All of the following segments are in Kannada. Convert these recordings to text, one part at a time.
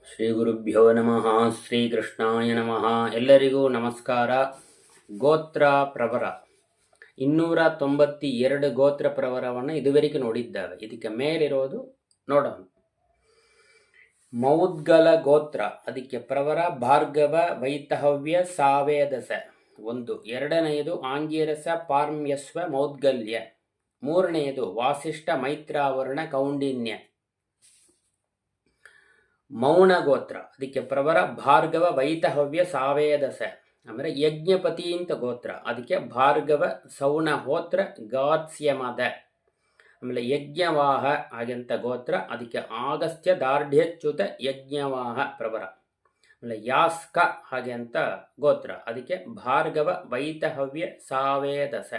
ಶ್ರೀ ಗುರುಭ್ಯೋ ನಮಃ. ಶ್ರೀ ಕೃಷ್ಣಾಯ ನಮಃ. ಎಲ್ಲರಿಗೂ ನಮಸ್ಕಾರ. ಗೋತ್ರ ಪ್ರವರ 292 ಗೋತ್ರ ಪ್ರವರವನ್ನು ಇದುವರೆಗೆ ನೋಡಿದ್ದಾವೆ. ಇದಕ್ಕೆ ಮೇಲಿರೋದು ನೋಡೋಣ. ಮೌದ್ಗಲ ಗೋತ್ರ, ಅದಕ್ಕೆ ಪ್ರವರ ಭಾರ್ಗವ ವೈತಹವ್ಯ ಸಾವೇದಸ ಒಂದು. ಎರಡನೆಯದು ಆಂಗಿರಸ ಪಾರ್ಮ್ಯಸ್ವ ಮೌದ್ಗಲ್ಯ. ಮೂರನೆಯದು ವಾಸಿಷ್ಠ ಮೈತ್ರಾವರ್ಣ ಕೌಂಡಿನ್ಯ. ಮೌನ ಗೋತ್ರ, ಅದಕ್ಕೆ ಪ್ರವರ ಭಾರ್ಗವ ವೈತಹವ್ಯ ಸಾವೇದಸ. ಆಮೇಲೆ ಯಜ್ಞಪತಿ ಅಂತ ಗೋತ್ರ, ಅದಕ್ಕೆ ಭಾರ್ಗವ ಸೌನಹೋತ್ರ ಗಾತ್ಸ್ಯಮದ. ಆಮೇಲೆ ಯಜ್ಞವಾಹ ಹಾಗೆಂತ ಗೋತ್ರ, ಅದಕ್ಕೆ ಆಗಸ್ತ್ಯ ದಾರ್ಢ್ಯಚ್ಯುತ ಯಜ್ಞವಾಹ ಪ್ರವರ. ಆಮೇಲೆ ಯಾಸ್ಕ ಹಾಗೆ ಅಂತ ಗೋತ್ರ, ಅದಕ್ಕೆ ಭಾರ್ಗವ ವೈತಹವ್ಯ ಸಾವೇದಸ.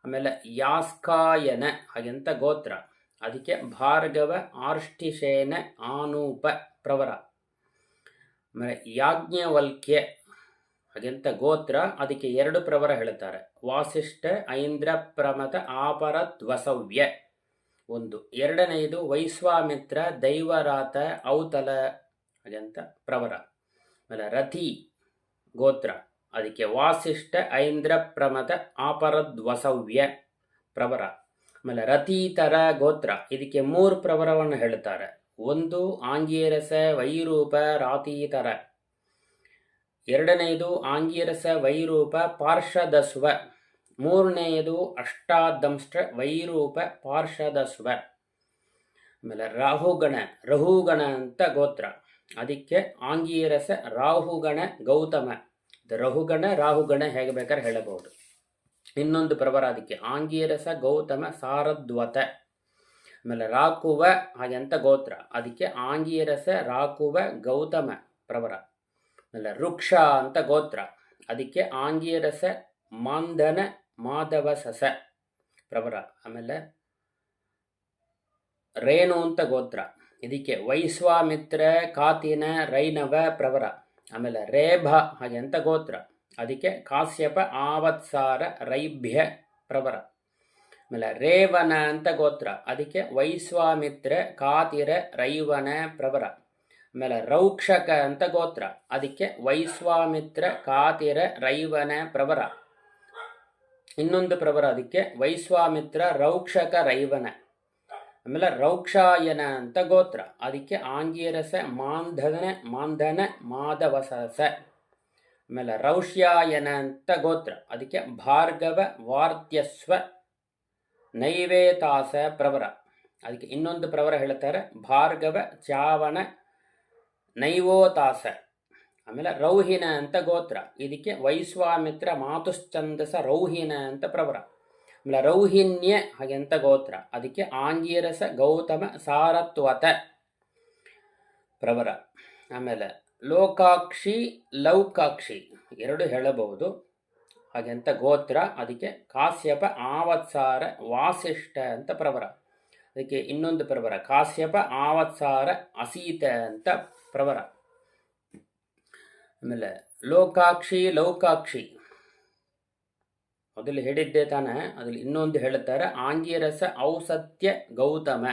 ಆಮೇಲೆ ಯಾಸ್ಕಾಯನ ಹಾಗೆಂತ ಗೋತ್ರ, ಅದಕ್ಕೆ ಭಾರ್ಗವ ಆರ್ಷ್ಟಿಷೇನ ಆನೂಪ ಪ್ರವರ. ಆಮೇಲೆ ಯಾಜ್ಞವಲ್ಕ್ಯ ಹಾಗೆಂತ ಗೋತ್ರ, ಅದಕ್ಕೆ 2 ಪ್ರವರ ಹೇಳ್ತಾರೆ. ವಾಸಿಷ್ಠ ಐಂದ್ರ ಪ್ರಮತ ಆಪರದ್ವಸವ್ಯ ಒಂದು. ಎರಡನೆಯದು ವೈಶ್ವಾಮಿತ್ರ ದೈವರಾತ ಔತಲ ಹಾಗೆಂತ ಪ್ರವರ. ಆಮೇಲೆ ರಥಿ ಗೋತ್ರ, ಅದಕ್ಕೆ ವಾಸಿಷ್ಠ ಐಂದ್ರ ಪ್ರಮತ ಆಪರದ್ವಸವ್ಯ ಪ್ರವರ. ಆಮೇಲೆ ರಥೀತರ ಗೋತ್ರ, ಇದಕ್ಕೆ 3 ಪ್ರವರವನ್ನು ಹೇಳ್ತಾರೆ. ಒಂದು ಆಂಗೀರಸ ವೈರೂಪ ರಾತೀತರ. ಎರಡನೆಯದು ಆಂಗೀರಸ ವೈರೂಪ ಪಾರ್ಷದಸ್ವ. ಮೂರನೆಯದು ಅಷ್ಟಾದಂಷ್ಟ ವೈರೂಪ ಪಾರ್ಷದಸ್ವ. ಆಮೇಲೆ ರಹುಗಣ ಅಂತ ಗೋತ್ರ, ಅದಕ್ಕೆ ಆಂಗೀರಸ ರಾಹುಗಣ ಗೌತಮ. ರಹುಗಣ ರಾಹುಗಣ ಹೇಗೆ ಬೇಕಾದ್ರೆ ಹೇಳಬಹುದು. ಇನ್ನೊಂದು ಪ್ರವರ, ಅದಕ್ಕೆ ಆಂಗೀರಸ ಗೌತಮ ಸಾರದ್ವತ. ಆಮೇಲೆ ರಾಕುವ ಹಾಗೆಂತ ಗೋತ್ರ, ಅದಕ್ಕೆ ಆಂಗೀರಸ ರಾಕುವ ಗೌತಮ ಪ್ರವರ. ಆಮೇಲೆ ವೃಕ್ಷ ಅಂತ ಗೋತ್ರ, ಅದಕ್ಕೆ ಆಂಗೀರಸ ಮಾಂಧನ ಮಾಧವಸಸ ಪ್ರವರ. ಆಮೇಲೆ ರೇಣು ಅಂತ ಗೋತ್ರ, ಇದಕ್ಕೆ ವೈಶ್ವಾಮಿತ್ರ ಕಾತಿನ ರೈನವ ಪ್ರವರ. ಆಮೇಲೆ ರೇಭ ಹಾಗೆಂತ ಗೋತ್ರ, ಅದಕ್ಕೆ ಕಾಶ್ಯಪ ಆವತ್ಸಾರ ರೈಭ್ಯ ಪ್ರವರ. ಆಮೇಲೆ ರೇವನ ಅಂತ ಗೋತ್ರ, ಅದಕ್ಕೆ ವೈಶ್ವಾಮಿತ್ರ ಕಾತಿರ ರೈವನ ಪ್ರವರ. ಆಮೇಲೆ ರೌಕ್ಷಕ ಅಂತ ಗೋತ್ರ, ಅದಕ್ಕೆ ವೈಶ್ವಾಮಿತ್ರ ಕಾತಿರ ರೈವನ ಪ್ರವರ. ಇನ್ನೊಂದು ಪ್ರವರ, ಅದಕ್ಕೆ ವೈಶ್ವಾಮಿತ್ರ ರೌಕ್ಷಕ ರೈವನ. ಆಮೇಲೆ ರೌಕ್ಷಾಯನ ಅಂತ ಗೋತ್ರ, ಅದಕ್ಕೆ ಆಂಗೀರಸ ಮಾಂಧನ ಮಾಧವಸಸ. ಆಮೇಲೆ ರೌಷ್ಯಾಯನ ಅಂತ ಗೋತ್ರ, ಅದಕ್ಕೆ ಭಾರ್ಗವ ವಾರ್ತ್ಯಸ್ವ ನೈವೇತಾಸ ಪ್ರವರ. ಅದಕ್ಕೆ ಇನ್ನೊಂದು ಪ್ರವರ ಹೇಳ್ತಾರೆ, ಭಾರ್ಗವ ಚಾವನ ನೈವೋತಾಸ. ಆಮೇಲೆ ರೌಹಿನ ಅಂತ ಗೋತ್ರ, ಇದಕ್ಕೆ ವೈಶ್ವಾಮಿತ್ರ ಮಾತುಶ್ಚಂದಸ ರೌಹಿನ ಅಂತ ಪ್ರವರ. ಆಮೇಲೆ ರೌಹಿನ್ಯ ಹಾಗೆಂತ ಗೋತ್ರ, ಅದಕ್ಕೆ ಆಂಗೀರಸ ಗೌತಮ ಸಾರತ್ವತ ಪ್ರವರ. ಆಮೇಲೆ ಲೋಕಾಕ್ಷಿ ಲೌಕಾಕ್ಷಿ 2 ಹೇಳಬಹುದು ಹಾಗೆಂತ ಗೋತ್ರ, ಅದಕ್ಕೆ ಕಾಶ್ಯಪ ಆವತ್ಸಾರ ವಾಸಿಷ್ಠ ಅಂತ ಪ್ರವರ. ಅದಕ್ಕೆ ಇನ್ನೊಂದು ಪ್ರವರ, ಕಾಶ್ಯಪ ಆವತ್ಸಾರ ಅಸೀತ ಅಂತ ಪ್ರವರ. ಆಮೇಲೆ ಲೋಕಾಕ್ಷಿ ಲೌಕಾಕ್ಷಿ ಮೊದಲು ಹೇಳಿದ್ದೆ ತಾನೆ, ಅದ್ರಲ್ಲಿ ಇನ್ನೊಂದು ಹೇಳುತ್ತಾರೆ, ಆಂಗೀರಸ ಔಸತ್ಯ ಗೌತಮ.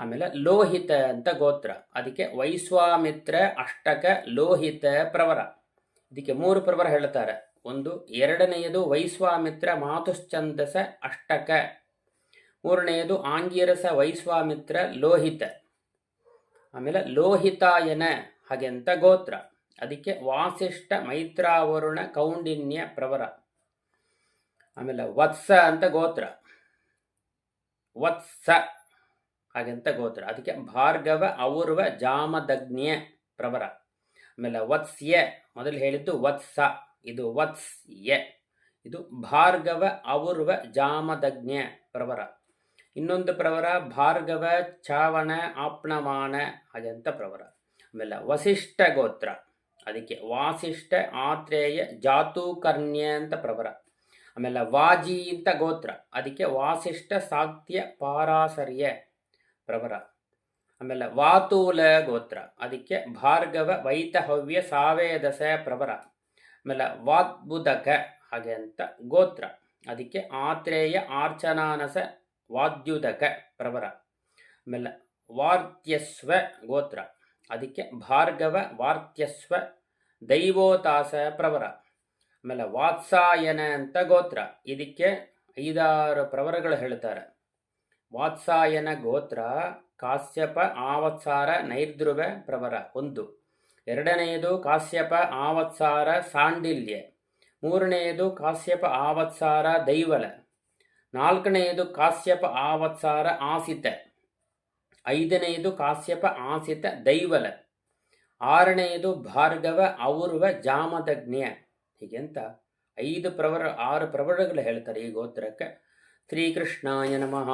ಆಮೇಲೆ ಲೋಹಿತ ಅಂತ ಗೋತ್ರ, ಅದಕ್ಕೆ ವೈಶ್ವಾಮಿತ್ರ ಅಷ್ಟಕ ಲೋಹಿತ ಪ್ರವರ. ಇದಕ್ಕೆ 3 ಪ್ರವರ ಹೇಳ್ತಾರೆ. ಒಂದು, ಎರಡನೆಯದು ವೈಶ್ವಾಮಿತ್ರ ಮಾತುಶ್ಚಂದಸ ಅಷ್ಟಕ. ಮೂರನೆಯದು ಆಂಗೀರಸ ವೈಶ್ವಾಮಿತ್ರ ಲೋಹಿತ. ಆಮೇಲೆ ಲೋಹಿತಾಯನ ಹಾಗೆಂತ ಗೋತ್ರ, ಅದಕ್ಕೆ ವಾಸಿಷ್ಠ ಮೈತ್ರಾವರುಣ ಕೌಂಡಿನ್ಯ ಪ್ರವರ. ಆಮೇಲೆ ವತ್ಸ ಅಂತ ಗೋತ್ರ, ವತ್ಸ ಹಾಗೆಂತ ಗೋತ್ರ, ಅದಕ್ಕೆ ಭಾರ್ಗವ ಔರ್ವ ಜಾಮದಗ್ನ್ಯ ಪ್ರವರ. ಆಮೇಲೆ ವತ್ಸ್ಯ ಮೊದಲು ಹೇಳಿದ್ದು ವತ್ಸ, ಇದು ವತ್ಸ್ಯ, ಇದು ಭಾರ್ಗವ ಔರ್ವ ಜಾಮದಗ್ನ್ಯ ಪ್ರವರ. ಇನ್ನೊಂದು ಪ್ರವರ ಭಾರ್ಗವ ಚಾವಣ ಆಪ್ನಮಾನ ಹಾಗೆಂತ ಪ್ರವರ. ಆಮೇಲೆ ವಸಿಷ್ಠ ಗೋತ್ರ, ಅದಕ್ಕೆ ವಾಸಿಷ್ಠ ಆತ್ರೇಯ ಜಾತುಕರ್ಣ್ಯ ಅಂತ ಪ್ರವರ. ಆಮೇಲೆ ವಾಜಿ ಅಂತ ಗೋತ್ರ, ಅದಕ್ಕೆ ವಾಸಿಷ್ಠ ಸಾಕ್ತ್ಯ ಪಾರಾಸರ್ಯ ಪ್ರವರ. ಆಮೇಲೆ ವಾತೂಲ ಗೋತ್ರ, ಅದಕ್ಕೆ ಭಾರ್ಗವ ವೈತಹವ್ಯ ಸಾವೇದಸ ಪ್ರವರ. ಆಮೇಲೆ ವಾದ್ಬುದಕ ಹಾಗೆ ಅಂತ ಗೋತ್ರ, ಅದಕ್ಕೆ ಆತ್ರೇಯ ಆರ್ಚನಾನಸ ವಾದ್ಯುದಕ ಪ್ರವರ. ಆಮೇಲೆ ವಾರ್ತ್ಯಸ್ವ ಗೋತ್ರ, ಅದಕ್ಕೆ ಭಾರ್ಗವ ವಾರ್ತ್ಯಸ್ವ ದೈವೋತಾಸ ಪ್ರವರ. ಆಮೇಲೆ ವಾತ್ಸಾಯನ ಅಂತ ಗೋತ್ರ, ಇದಕ್ಕೆ 5-6 ಪ್ರವರಗಳು ಹೇಳ್ತಾರೆ. ವಾತ್ಸಾಯನ ಗೋತ್ರ ಕಾಶ್ಯಪ ಆವತ್ಸಾರ ನೈರ್ಧ್ರುವ ಪ್ರವರ 1. 2ನೇದು ಕಾಶ್ಯಪ ಆವತ್ಸಾರ ಸಾಂಡಿಲ್ಯ. 3ನೇದು ಕಾಶ್ಯಪ ಆವತ್ಸಾರ ದೈವಲ. 4ನೇದು ಕಾಶ್ಯಪ ಆವತ್ಸಾರ ಆಸಿತ. 5ನೇದು ಕಾಶ್ಯಪ ಆಸಿತ ದೈವಲ. 6ನೇದು ಭಾರ್ಗವ ಔರ್ವ ಜಾಮದಗ್ನ್ಯ. ಹೀಗೆಂತ 6 ಪ್ರವರಗಳು ಹೇಳ್ತಾರೆ ಈ ಗೋತ್ರಕ್ಕೆ. ಶ್ರೀಕೃಷ್ಣಾಯ ನಮಃ.